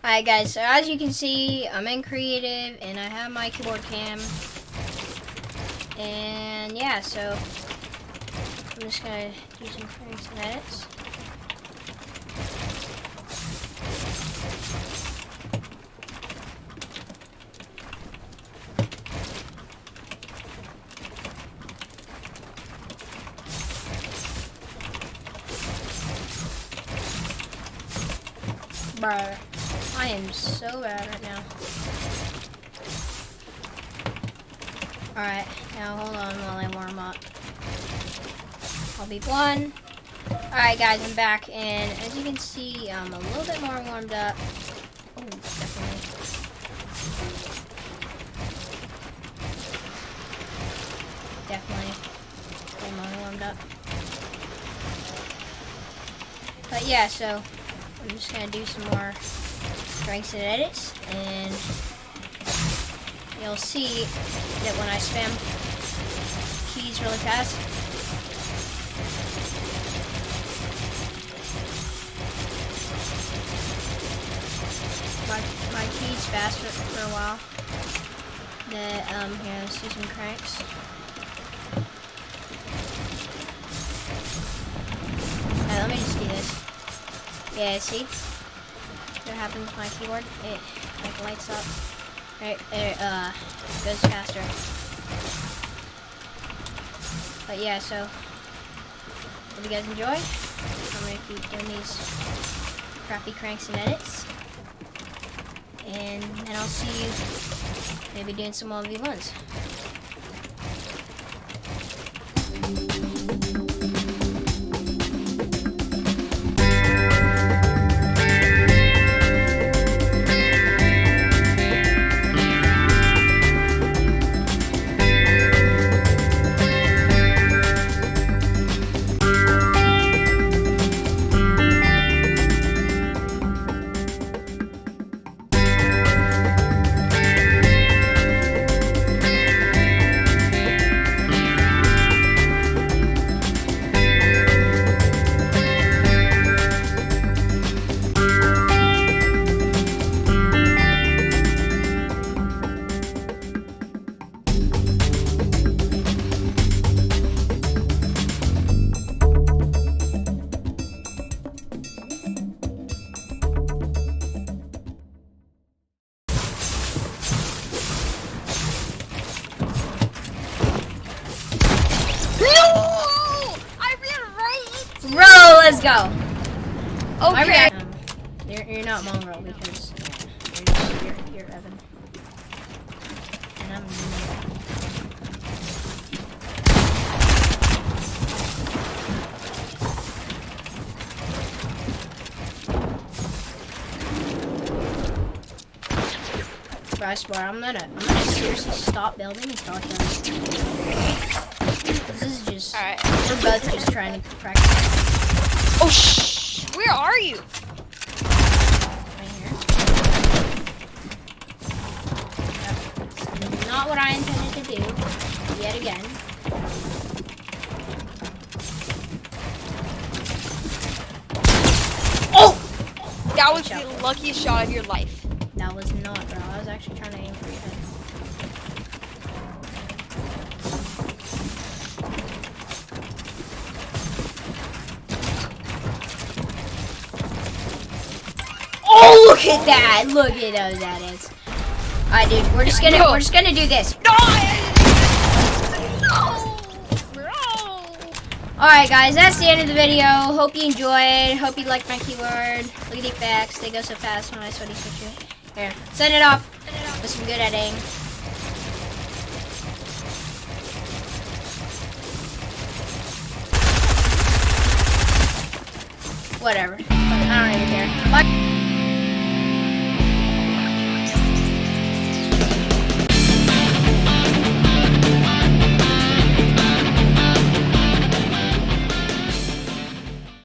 Alright guys, so as you can see, I'm in creative and I have my keyboard cam. And yeah, so I'm just gonna do some cranks and edits. Bruh, I am so bad right now. Alright, now hold on while I warm up. I'll be one. Alright guys, I'm back, and as you can see, I'm a little bit more warmed up. Oh, definitely. Definitely a little more warmed up. But yeah, so I'm just gonna do some more cranks and edits, and you'll see that when I spam keys really fast, my keys fast for a while. Here, let's do some cranks. Alright, let me just do this. Yeah, see what happens with my keyboard? It like lights up. Right, it goes faster. But yeah, so hope you guys enjoy. I'm gonna keep doing these crappy cranks and edits, and then I'll see you maybe doing some 1v1s. Bro, let's go. Okay. You're not mongrel because you're Evan. And I'm Bro, I swear, I'm gonna seriously stop building and start building. This is just, alright. We're both just trying to practice. Oh shh! Where are you? Right here. That's not what I intended to do, yet again. Oh! That was the luckiest shot of your life. That was not, bro. I was actually trying to aim for your head. Oh, look at that! Look at those edits. Alright, dude, we're just gonna do this. No! Bro! Alright, guys, that's the end of the video. Hope you enjoyed. Hope you liked my keyword. Look at the effects. They go so fast when I sweaty switch it. Here, send it off with some good editing. Whatever. I don't even care. Bye.